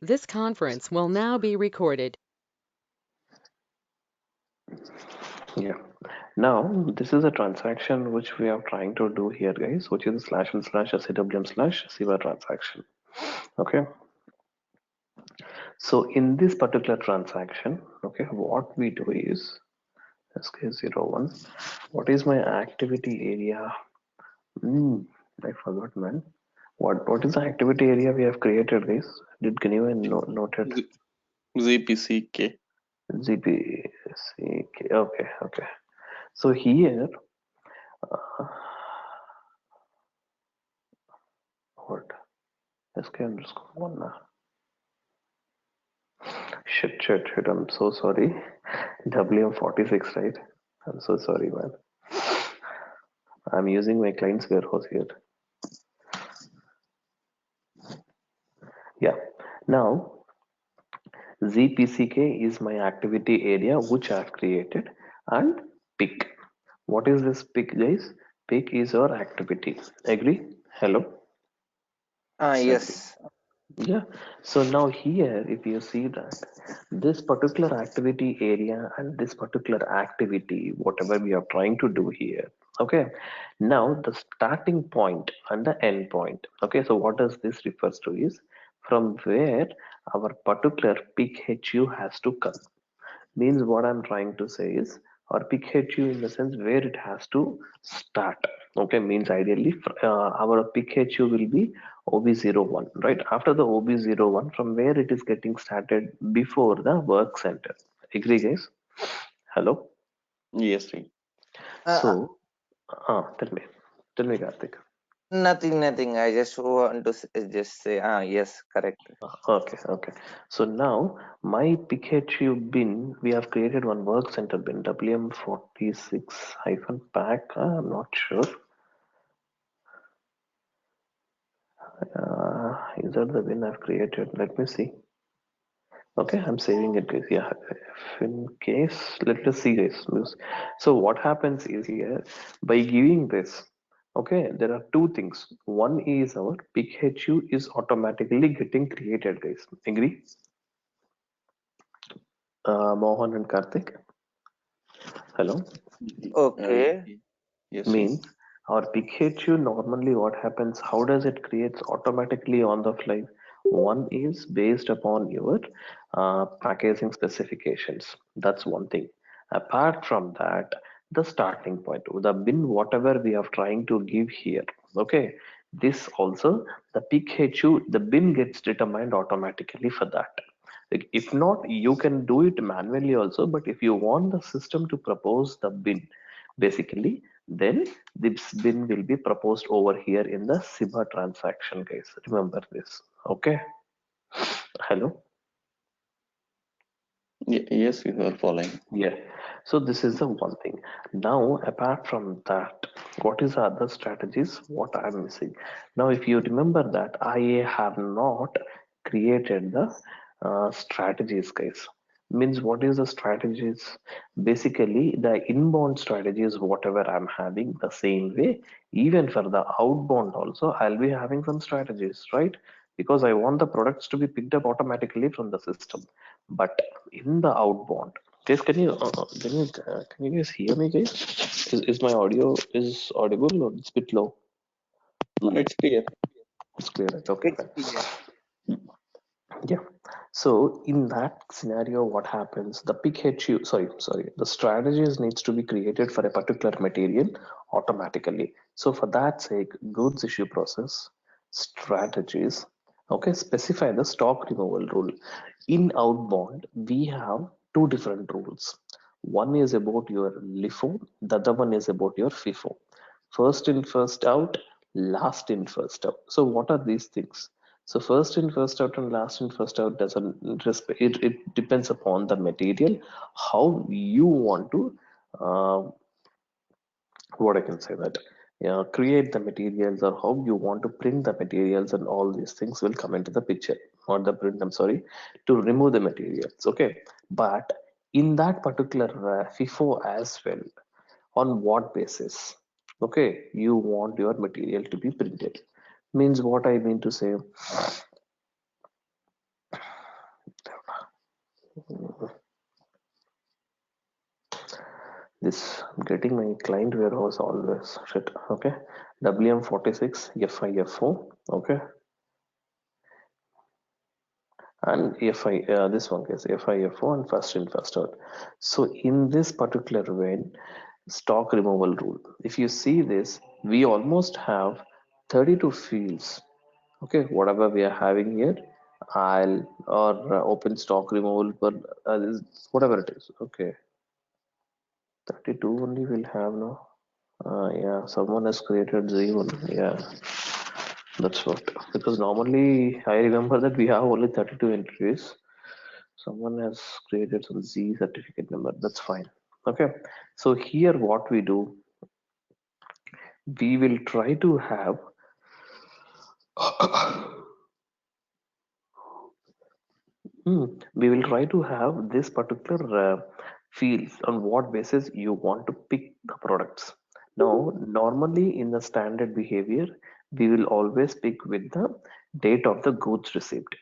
This conference will now be recorded. Yeah. Now this is a transaction which we are trying to do here, guys, which is slash and slash SAWM slash SIVA transaction. Okay. So in this particular transaction, okay, what we do is SK01. What is my activity area? I forgot, man. What is the activity area we have created, guys? Can you note it? ZPCK. ZPCK. Okay, okay. So here, uh, what? SK underscore one. Shit. I'm so sorry. WM46, right? I'm so sorry, man. I'm using my client's warehouse here. Yeah. Now, ZPCK is my activity area which I've created, and pick. What is this pick, guys? Pick is our activity. Agree? Hello? Yes. Yeah. So now here, if you see that this particular activity area and this particular activity, whatever we are trying to do here, okay. Now the starting point and the end point. Okay. So what does this refers to is from where our particular peak HU has to come. Means what I'm trying to say is or pick HU in the sense where it has to start. Okay, means ideally our pick HU will be OB01, right? After the OB01, from where it is getting started before the work center. Agree, guys? Hello? Yes, right. So, tell me, Karthik. Nothing. I just want to just say, yes, correct. Okay. So now my PKHU bin, we have created one work center bin, WM46-pack. I'm not sure. Is that the bin I've created? Let me see. Okay, I'm saving it, guys. Yeah, if in case, let us see, guys. So what happens is here by giving this. Okay, there are two things. One is our PKHU is automatically getting created, guys. Agree? Mohan and Karthik. Hello. Okay. Yes, yes. Means our PKHU normally what happens, how does it creates automatically on the fly? One is based upon your packaging specifications. That's one thing. Apart from that, the starting point, the bin, whatever we are trying to give here. Okay, this also the PKHU, the bin gets determined automatically for that. Like if not, you can do it manually also, but if you want the system to propose the bin, basically, then this bin will be proposed over here in the SIBA transaction, guys. Remember this. Okay. Hello. Yes, you are following. Yeah. So this is the one thing. Now, apart from that, what is the other strategies? What I'm missing? Now, if you remember that I have not created the strategies, guys. Means what is the strategies? Basically, the inbound strategies, whatever I'm having, the same way. Even for the outbound also, I'll be having some strategies, right? Because I want the products to be picked up automatically from the system. But in the outbound, guys, can you guys hear me, guys? Is my audio is audible or it's a bit low? No, it's clear. It's clear, right? Okay, It's fine. clear. Yeah. So in that scenario, what happens? The pick HU, sorry, the strategies needs to be created for a particular material automatically. So for that sake, goods issue process, strategies, okay, specify the stock removal rule. In outbound, we have two different rules. One is about your LIFO, the other one is about your FIFO. First in, first out, last in, first out. So what are these things? So first in, first out, and last in, first out doesn't respect. It depends upon the material, how you want to, what I can say that, create the materials or how you want to print the materials, and all these things will come into the picture. Not the print, I'm sorry, to remove the materials. Okay, but in that particular FIFO as well, on what basis? Okay, you want your material to be printed. Means what I mean to say, This getting my client warehouse always shit. Okay, WM46 FIFO. Okay, and FI this one is FIFO and first in first out. So in this particular vein, stock removal rule. If you see this, we almost have 32 fields. Okay, whatever we are having here, I'll or open stock removal per whatever it is. Okay, 32 only we'll have now. Yeah, someone has created Z1. Yeah, that's what. Because normally I remember that we have only 32 entries. Someone has created some Z certificate number. That's fine. Okay, so here what we do, we will try to have we will try to have this particular fields on what basis you want to pick the products. Now, normally in the standard behavior, we will always pick with the date of the goods received.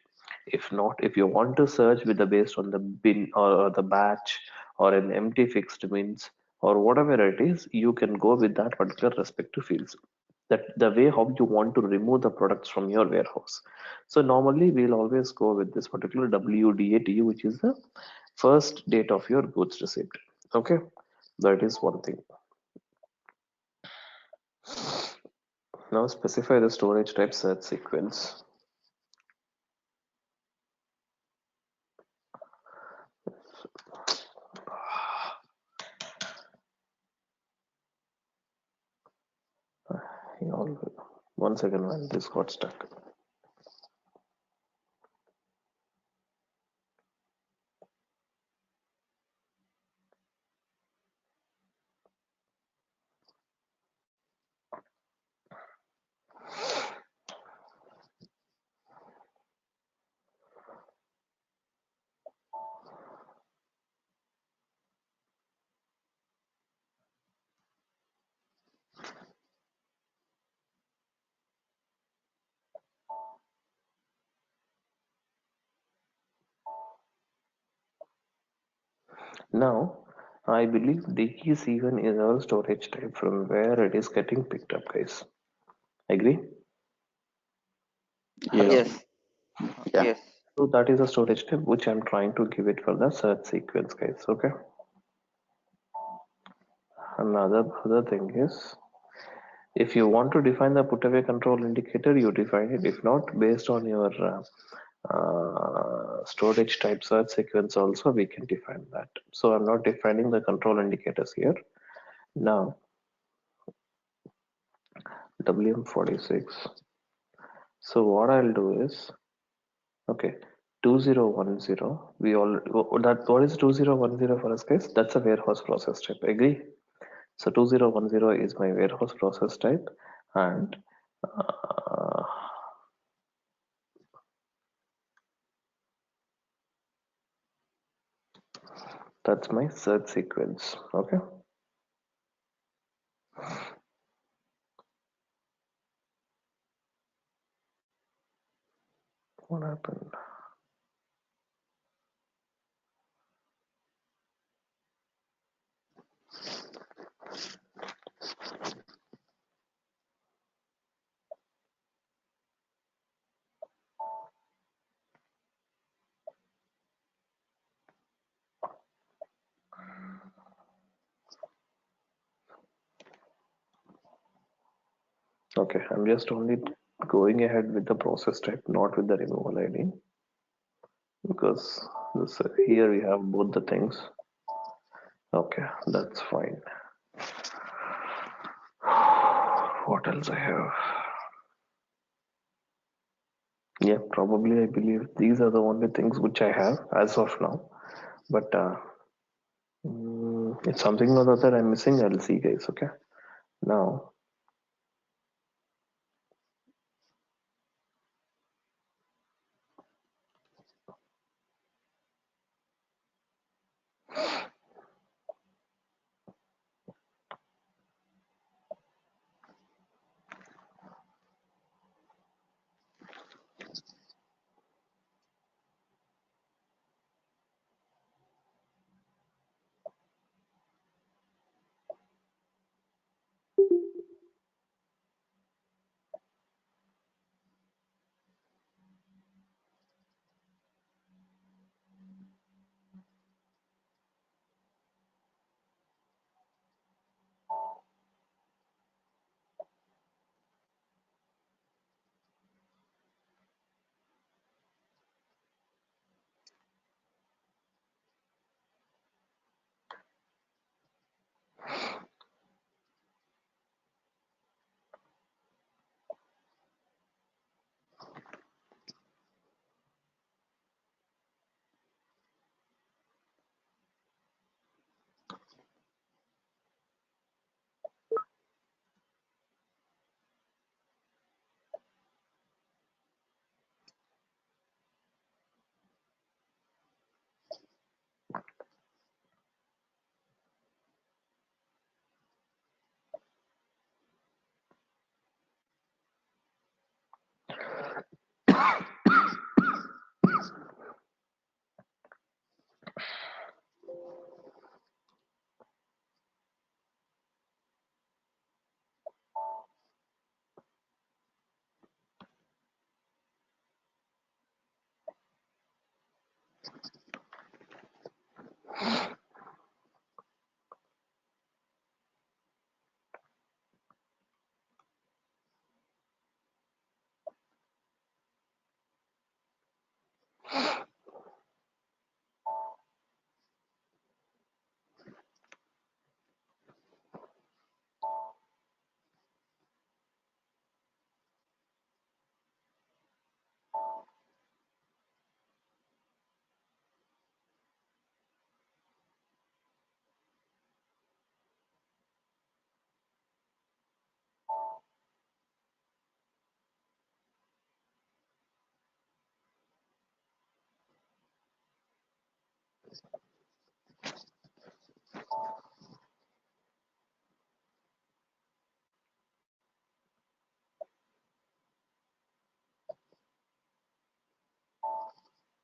If not, if you want to search with the based on the bin or the batch or an empty fixed bins or whatever it is, you can go with that particular respective fields. That the way how you want to remove the products from your warehouse. So normally we'll always go with this particular WDAT, which is the first date of your goods received. Okay, that is one thing. Now specify the storage type search sequence. One second, man, this got stuck. Now, I believe DE7 is our storage type from where it is getting picked up, guys. Agree? Hello? Yes. Yes. Yeah. Yes. So that is a storage type which I'm trying to give it for the search sequence, guys. Okay. Another thing is, if you want to define the put away control indicator, you define it. If not, based on your storage type search sequence also, we can define that. So I'm not defining the control indicators here. Now, WM46. So what I'll do is, okay, 2010. We all that what is 2010 for us, guys? That's a warehouse process type. Agree? So 2010 is my warehouse process type, and uh, that's my search sequence. Okay. What happened? Okay, I'm just only going ahead with the process type, not with the removal ID, because this, here we have both the things. Okay, that's fine. What else I have? Yeah, probably I believe these are the only things which I have as of now. But if something or other I'm missing, I'll see, guys. Okay. Now,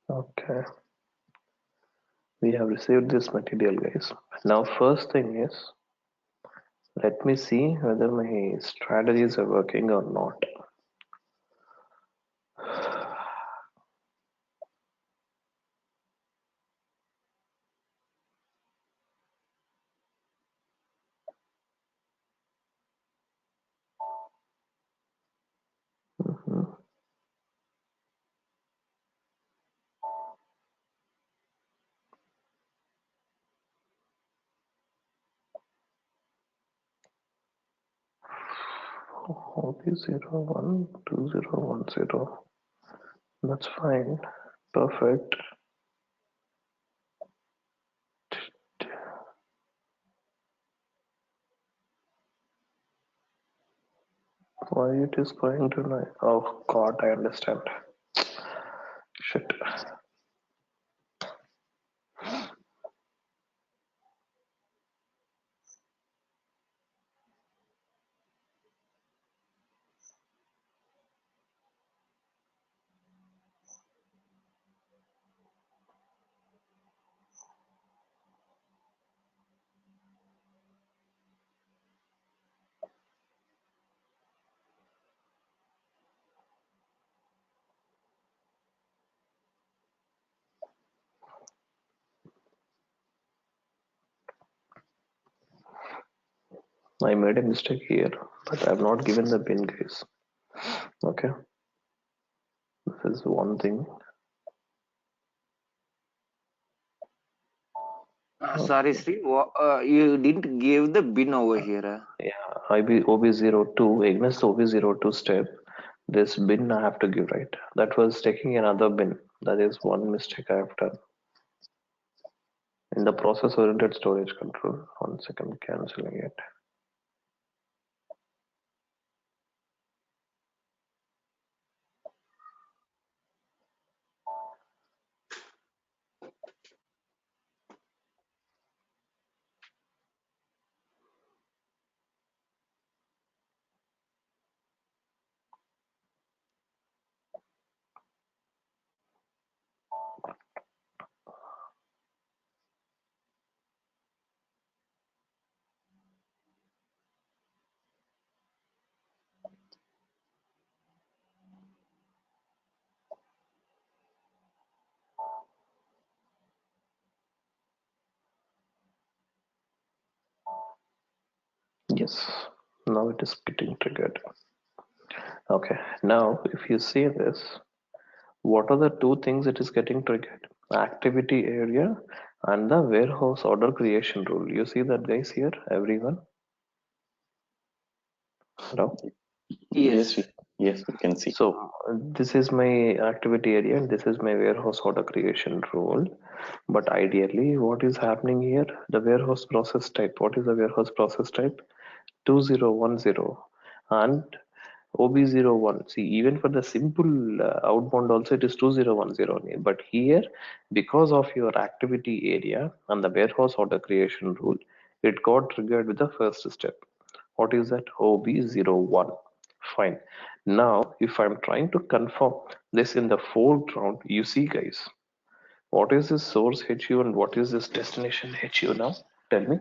Okay, we have received this material, guys. Now, first thing is, let me see whether my strategies are working or not. Mhm. OP012010. That's fine. Perfect. Why it is going to like? Oh God, I understand. Shit. I made a mistake here, but I've not given the bin, guys. Okay, this is one thing. Sorry, Sri, you didn't give the bin over here. Yeah, IB OB02 against OB02 step. This bin I have to give, right? That was taking another bin. That is one mistake I have done in the process-oriented storage control. 1 second, canceling it. Yes, now it is getting triggered. Okay, now if you see this, what are the two things it is getting triggered? Activity area and the warehouse order creation rule. You see that, guys, here, everyone? Hello? Yes, Yes. yes, we can see. So this is my activity area and this is my warehouse order creation rule. But ideally, what is happening here? The warehouse process type. What is the warehouse process type? 2010 and OB01. See, even for the simple outbound also it is 2010 only. But here, because of your activity area and the warehouse order creation rule, it got triggered with the first step. What is that? OB01. Fine. Now, if I'm trying to confirm this in the foreground, you see, guys, what is this source HU and what is this destination HU now? Tell me.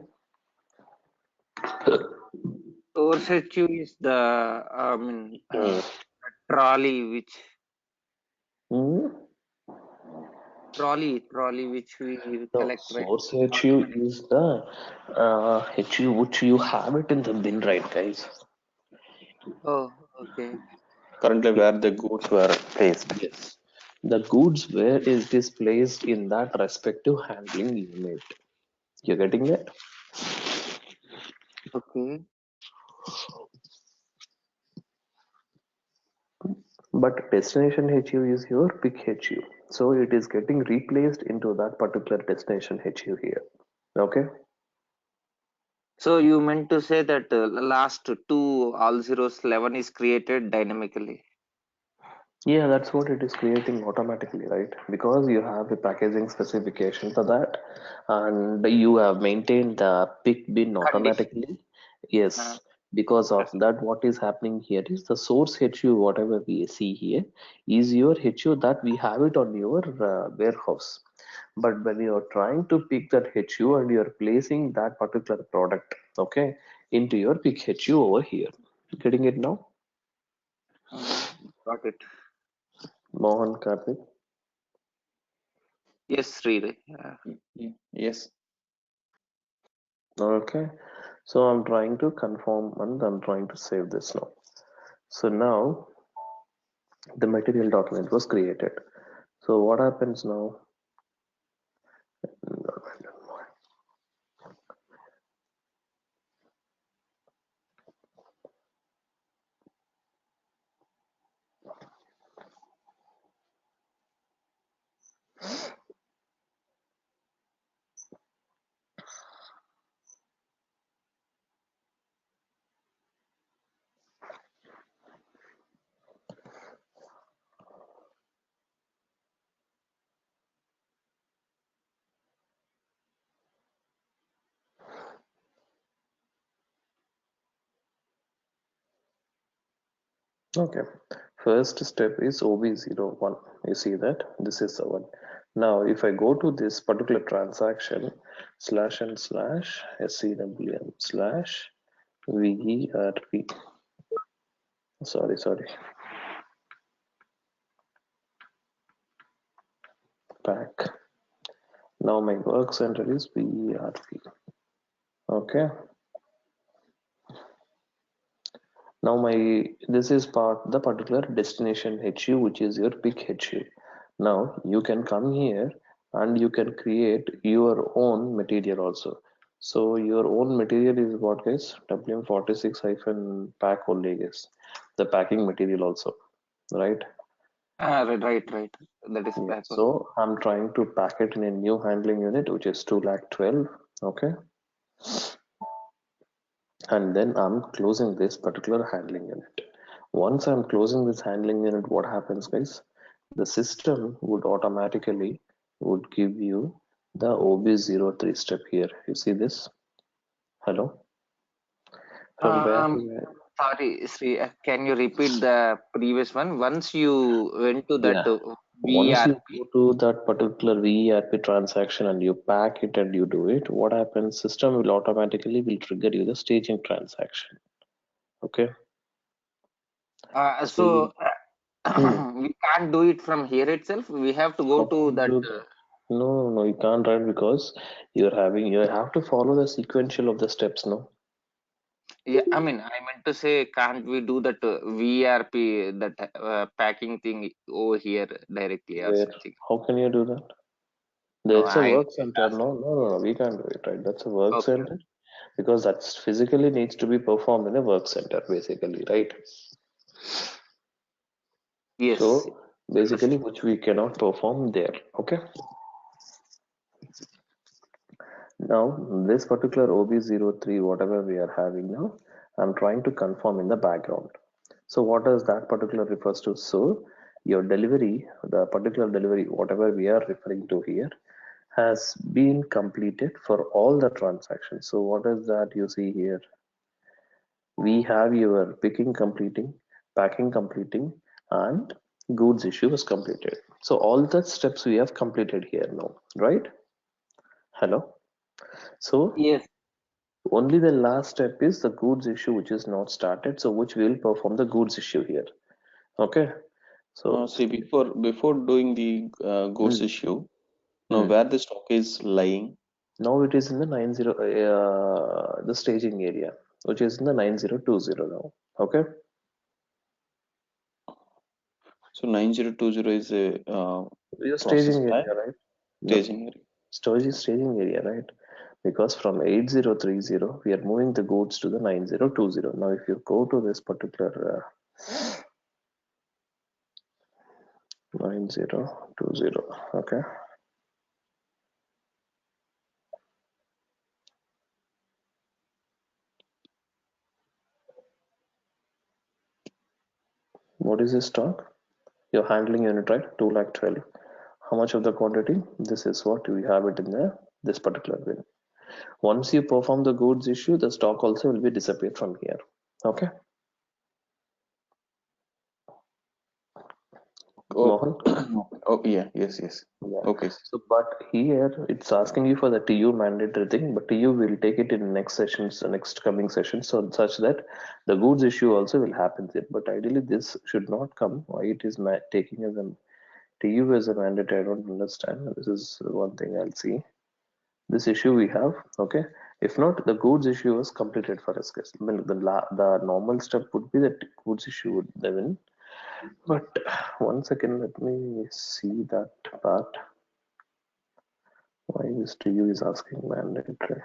Source HU is the trolley Hmm? which we No, collect, right? source HU is the HU which you have it in the bin, right, guys? Oh, okay. Currently, where the goods were placed. Yes. The goods where is this placed in that respective handling unit. You're getting that? Okay. But destination HU is your pick HU. So it is getting replaced into that particular destination HU here. Okay? So you meant to say that last two all zeros 11 is created dynamically. Yeah, that's what it is creating automatically, right? Because you have the packaging specification for that, and you have maintained the pick bin Condition. automatically. Yes, because of that, what is happening here is the source HU, whatever we see here, is your HU that we have it on your warehouse. But when you are trying to pick that HU and you are placing that particular product, okay, into your pick HU over here. Getting it now, Got it. Mohan Karthik? Yes, Sri. Yes. Okay, so I'm trying to confirm and I'm trying to save this now. So now the material document was created. So what happens now? Okay, first step is OB01. You see that? This is the one. Now, if I go to this particular transaction, slash and slash SCWM slash VERP. Sorry, pack. Now my work center is VERP. Okay. Now this is the particular destination HU, which is your pick HU. Now you can come here and you can create your own material also. So your own material is what, guys? WM46 hyphen pack only, guys. The packing material also, right? Right. That is Yeah. back on. So I'm trying to pack it in a new handling unit, which is 212. Okay. And then I'm closing this particular handling unit. Once I'm closing this handling unit, what happens, guys? The system would automatically would give you the OB03 step here. You see this? Hello? From where to Um, where? Sorry, Sri. Can you repeat the previous one? Once you went to that Yeah. Once you VRP, go to that particular VERP transaction and you pack it and you do it, what happens? System will automatically will trigger you the staging transaction. Okay. So you, so we can't do it from here itself. We have to go how can to you that. do that? No, you can't, right? Because you have to follow the sequential of the steps, no? Yeah, I mean, I meant to say, can't we do that VRP, that packing thing over here directly or Where? something? How can you do that? No, There's a I'm work just center. asking. No, we can't do it, right? That's a work Okay. center because that's physically needs to be performed in a work center, basically, right? Yes, So basically, understood. which we cannot perform there. Okay. Now, this particular OB03, whatever we are having now, I'm trying to confirm in the background. So what does that particular refers to? So your delivery, the particular delivery, whatever we are referring to here, has been completed for all the transactions. So what is that you see here? We have your picking completing, packing completing, and goods issue was completed. So all the steps we have completed here now, right? Hello. So Yes. only the last step is the goods issue, which is not started. So which will perform the goods issue here. Okay. So See, before doing the goods mm, issue, now mm. where the stock is lying. Now it is in the the staging area, which is in the 9020 now. Okay. So 9020 is a Your process staging plan area, right? No, staging area. storage is staging area, right? Because from 8030 we are moving the goods to the 9020. Now if you go to this particular 9020, okay, what is this stock? You're handling unit, right? 2 lakh 12. How much of the quantity? This is what we have it in this particular bin. Once you perform the goods issue, the stock also will be disappeared from here. Okay, Oh, Mohan? oh yeah, yes, yes. Yeah. Okay. So, but here it's asking you for the TU mandatory thing, but TU will take it in next sessions, next coming sessions, so such that the goods issue also will happen there. But ideally, this should not come. Why it is taking as a TU as a mandate, I don't understand. This is one thing I'll see. This issue we have, okay. If not, the goods issue was completed for us, guys. I mean, the normal step would be that goods issue would then. But one second, let me see that part. Why this TU is asking mandatory?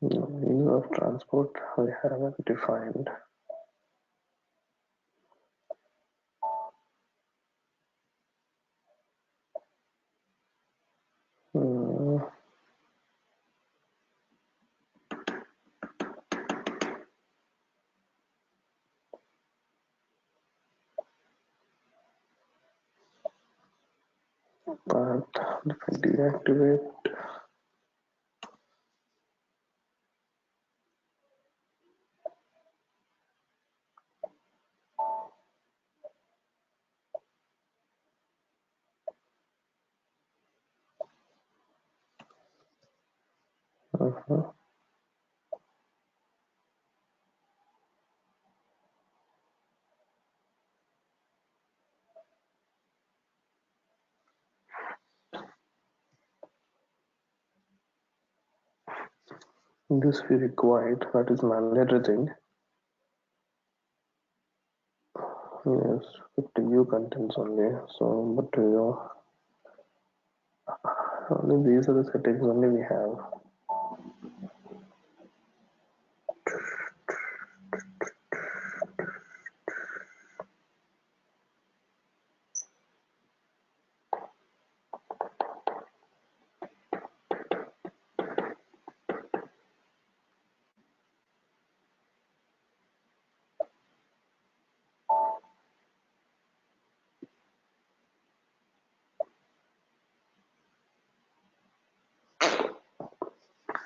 Meaning of transport I haven't defined. Hmm, but if I deactivate, uh-huh. This we required, that is mandatory thing. Yes, 50 contents only. So, but only these are the settings only we have.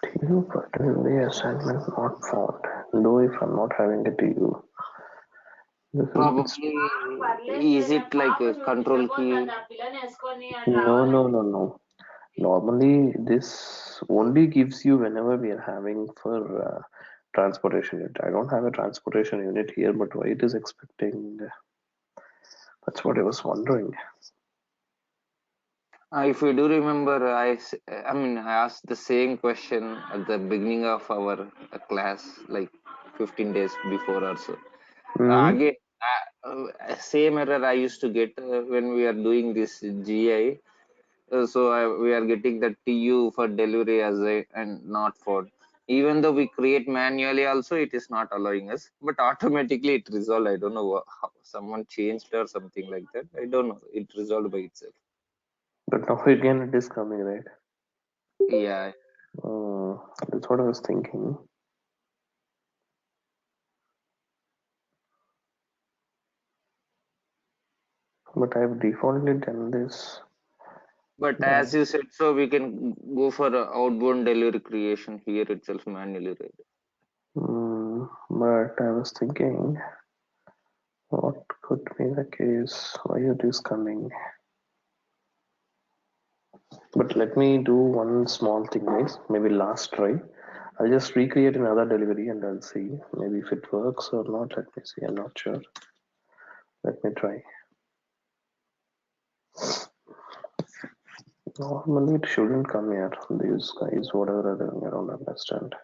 TU particularly assignment not found. Though if I'm not having a TU, this is Probably, is it like a control key? no. Normally, this only gives you whenever we are having for transportation unit. I don't have a transportation unit here, but why it is expecting? That's what I was wondering. If you do remember, I mean, I asked the same question at the beginning of our class, like 15 days before or so. Hmm. Again, same error I used to get when we are doing this GI. We are getting the TU for delivery as a and not for. Even though we create manually, also it is not allowing us, but automatically it resolved. I don't know how someone changed or something like that. I don't know. It resolved by itself. But now again, it is coming, right? Yeah. That's what I was thinking. But I've defaultly done this. But as you said, so we can go for a outbound delivery creation here itself manually, right? But I was thinking, what could be the case? Why are these coming? But let me do one small thing, guys. Maybe last try. I'll just recreate another delivery and I'll see maybe if it works or not. Let me see. I'm not sure. Let me try. Normally it shouldn't come here. These guys, whatever they're doing, I don't understand.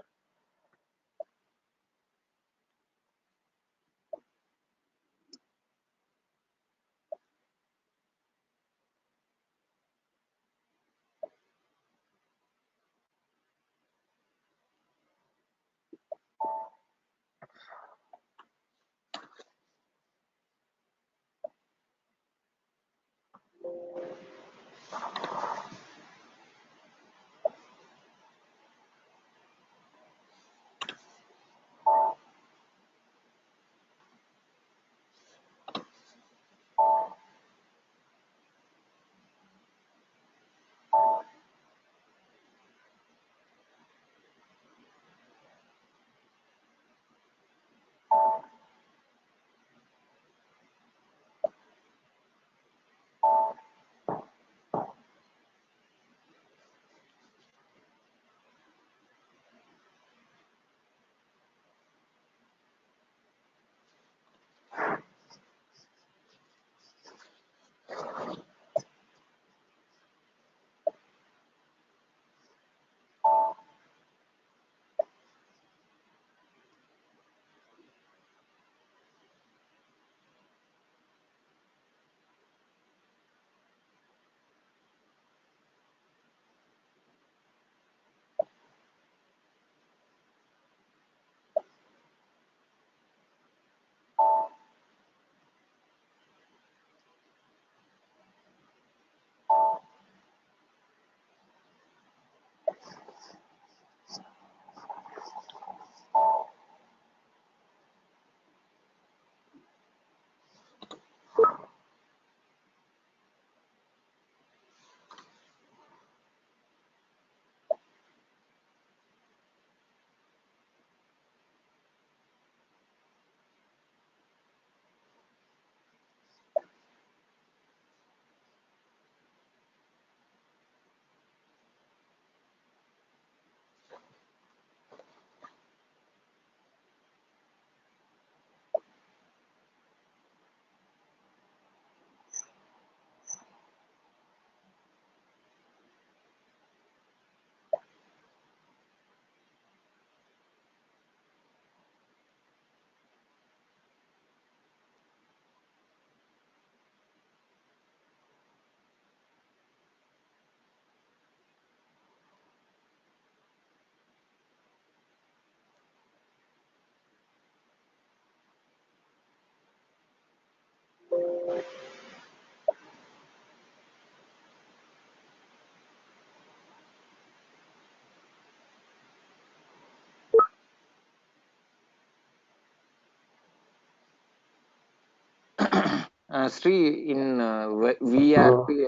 Sri, in VRP,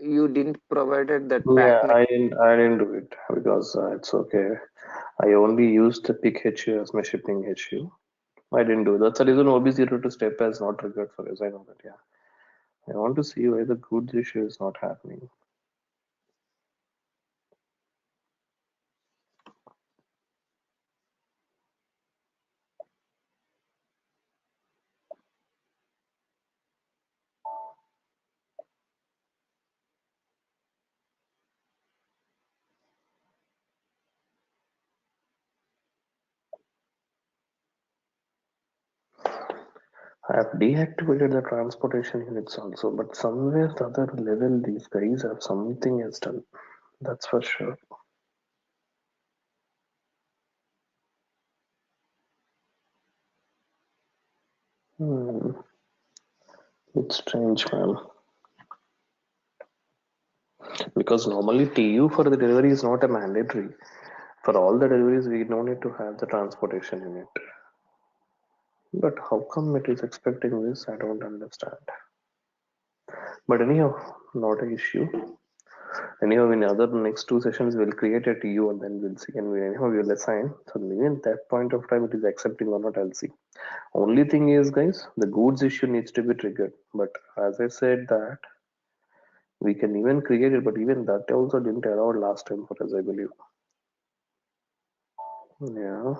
you didn't provided that Yeah, package. I didn't do it because it's okay. I only used the pick HU as my shipping HU. I didn't do it. That's the reason OB0 to step has not triggered for us. I know that, yeah. I want to see why the goods issue is not happening. I have deactivated the transportation units also, but somewhere the other level these guys have something else done. That's for sure. Hmm. It's strange, man. Because normally TU for the delivery is not a mandatory. For all the deliveries, we don't need to have the transportation unit. But how come it is expecting this? I don't understand. But anyhow, not an issue. Anyhow, in other next two sessions, we'll create a TU and then we'll see. And anyhow, we'll assign. So maybe at that point of time, it is accepting or not, I'll see. Only thing is, guys, the goods issue needs to be triggered. But as I said that we can even create it, but even that also didn't allow last time for us, I believe. Yeah.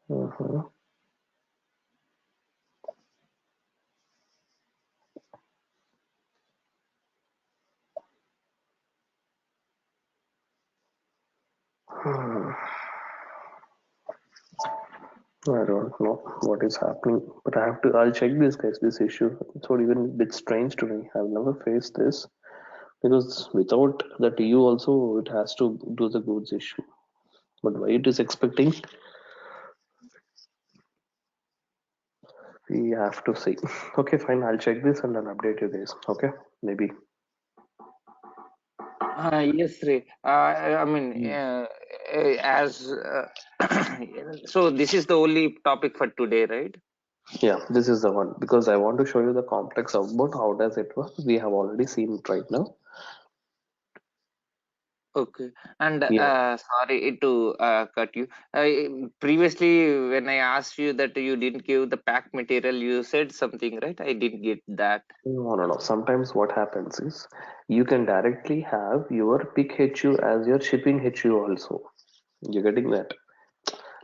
Uh-huh. I don't know what is happening, but I'll check this, guys, this issue. It's all even a bit strange to me. I've never faced this because without the TU also, it has to do the goods issue. But why it is expecting, we have to see. Okay, fine. I'll check this and then update you guys. Okay, maybe. Yes, Ray. I mean, as so this is the only topic for today, right? Yeah, this is the one because I want to show you the complex outbound. How does it work? We have already seen it right now. Okay. And Yeah. sorry to cut you. Previously, when I asked you that you didn't give the pack material, you said something, right? I didn't get that. No, no, no. Sometimes what happens is you can directly have your pick HU as your shipping HU also. You're getting that?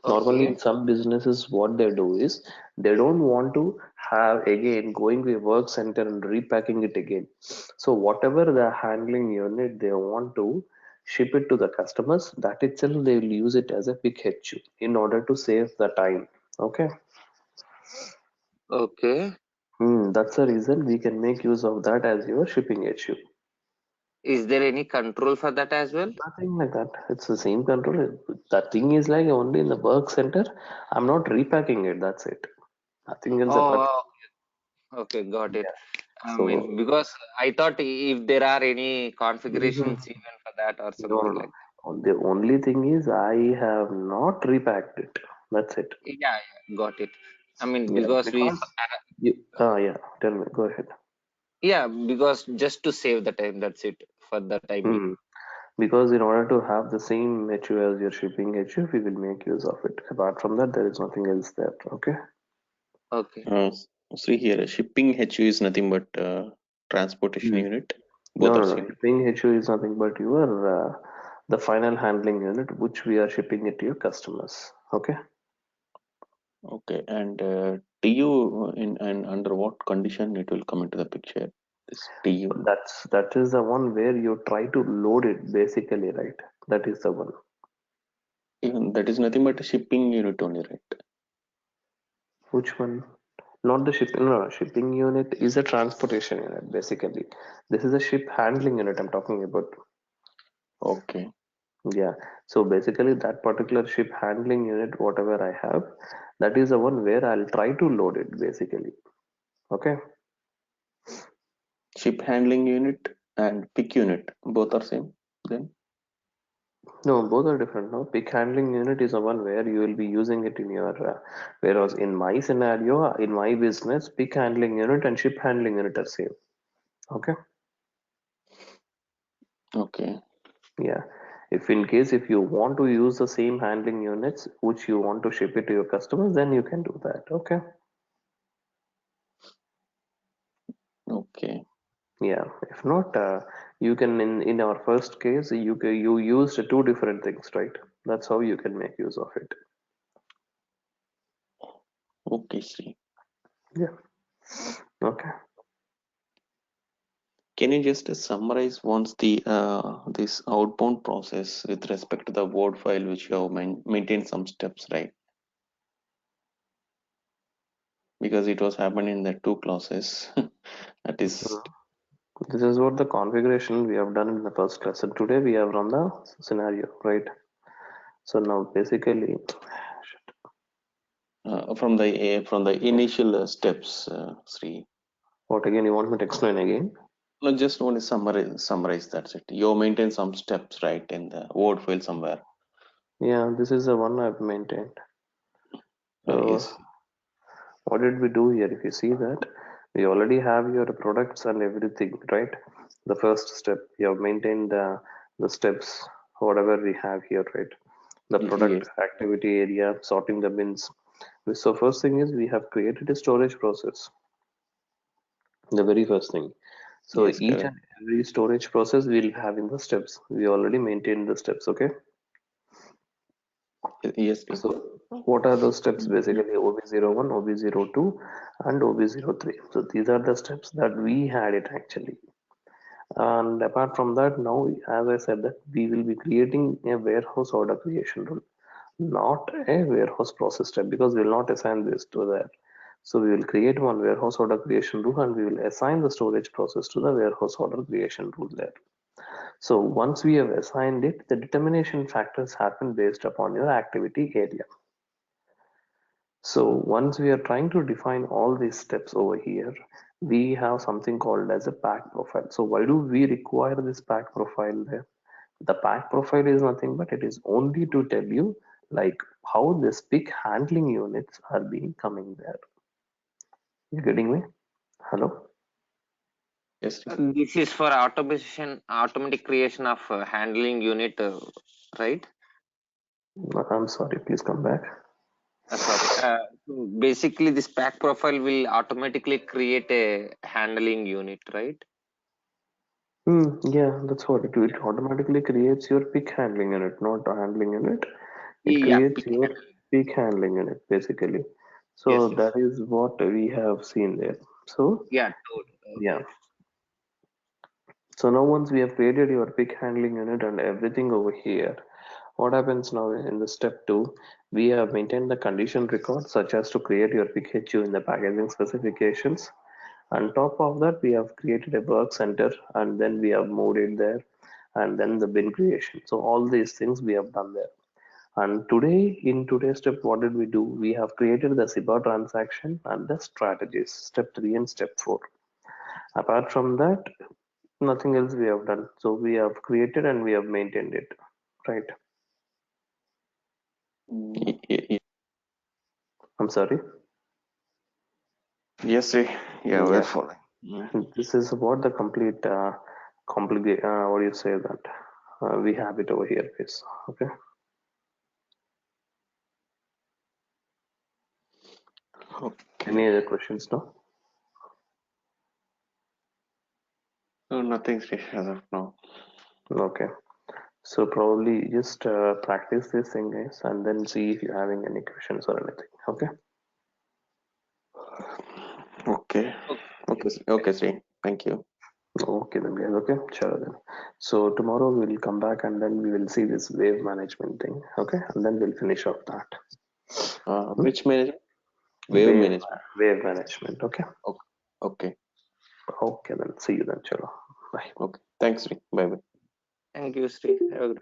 Normally, in Okay. some businesses, what they do is they don't want to have again going to a work center and repacking it again. So, whatever the handling unit they want to ship it to the customers, that itself they will use it as a pick HU in order to save the time. Okay. Okay. That's the reason we can make use of that as your shipping HU. Is there any control for that as well? Nothing like that. It's the same control. That thing is like only in the work center. I'm not repacking it. That's it. Nothing else apart Oh, from okay, got it. yeah. I So mean, because I thought if there are any configurations mhm. even for that or No, no, something no. like The only thing is I have not repacked it. That's it. that. Yeah, got it. I mean, Yeah, because because you. Yeah. Tell me. Go ahead. yeah, because just to save the time, that's it for the time being. Hmm. Because in order to have the same HU as your shipping HU, we will make use of it. Apart from that, there is nothing else there. Okay. Okay. Uh, See here, shipping HU is nothing but transportation Hmm. unit. No, Both are no, no. same. Shipping HU is nothing but the final handling unit which we are shipping it to your customers. Okay. Okay, and TU in and under what condition it will come into the picture? This TU. That is the one where you try to load it basically, right? That is the one. Even that is nothing but a shipping unit only, right? Which one? Not the shipping. No, no, shipping unit is a transportation unit basically. This is a ship handling unit I'm talking about. Okay, Yeah. So basically, that particular ship handling unit, whatever I have, that is the one where I'll try to load it basically. Okay. ship handling unit and pick unit both are same. Then No, both are different. No, pick handling unit is the one where you will be using it in your whereas in my scenario, in my business, pick handling unit and ship handling unit are same. Okay. okay, Yeah. If in case if you want to use the same handling units which you want to ship it to your customers, then you can do that. Okay. okay, Yeah. If not, you can in our first case you used two different things, right? That's how you can make use of it. okay. See, Yeah. Okay. can you just summarize once the this outbound process with respect to the Word file which you have maintained some steps, right? Because it was happened in the two clauses. That is This is what the configuration we have done in the first class. And today we have run the scenario, right? So now basically, from the initial steps, Sri. what again you want me to explain again? No, just only summarize. That's it. You maintain some steps, right, in the Word file somewhere. Yeah, this is the one I've maintained. So Yes. What did we do here? If you see that, we already have your products and everything, right? The first step, we have maintained the steps, whatever we have here, right? The product Yes, activity area, sorting the bins. So first thing is we have created a storage process, the very first thing. So yes, each correct. and every storage process we'll have in the steps. We already maintained the steps, okay? Yes, sir. So what are those steps? Basically OB01, OB02 and OB03. So these are the steps that we had it actually. And apart from that, now as I said that we will be creating a warehouse order creation rule, not a warehouse process step, because we will not assign this to that. So we will create one warehouse order creation rule and we will assign the storage process to the warehouse order creation rule there. So once we have assigned it, the determination factors happen based upon your activity area. So once we are trying to define all these steps over here, we have something called as a pack profile. So why do we require this pack profile there? The pack profile is nothing but it is only to tell you like how this pick handling units are being coming there. You getting me? Hello? Yes, sir. This is for automation, automatic creation of handling unit, right? I'm sorry, please come back. Sorry. Basically, this pack profile will automatically create a handling unit, right? Yeah, that's what it will. It automatically creates your pick handling unit, not a handling unit. It Yeah, creates pick your handling. pick handling unit basically. Yes, So yes. that is what we have seen there. So Yeah, toad. yeah. Okay. So now once we have created your pick handling unit and everything over here, what happens now in the step two? We have maintained the condition record such as to create your pick HU in the packaging specifications. On top of that, we have created a work center and then we have moved it there and then the bin creation. So all these things we have done there. And today, in today's step, what did we do? We have created the SIBA transaction and the strategies, step 3 and step 4. Apart from that, nothing else we have done. So we have created and we have maintained it, right? I'm sorry. Yes, sir. Yeah, we're Yeah, following. Mm. this is what the complete, complicate. What do you say that? We have it over here, please. Okay. Okay. Any other questions now? No, nothing, sir, as of now. Okay. So probably just practice this thing, guys, and then see if you're having any questions or anything. Okay. Okay. Okay, sir. Okay, sir. Thank you. Okay then, guys. Okay. Sure then. So tomorrow we will come back and then we will see this wave management thing. Okay. And then we'll finish off that. Hmm? Which management? Wave Wave, management. wave management. Okay. Okay. Okay. Okay then. See you then. Chalo. Bye. Okay. Thanks, sir. Bye bye. Thank you, Sri. Have a good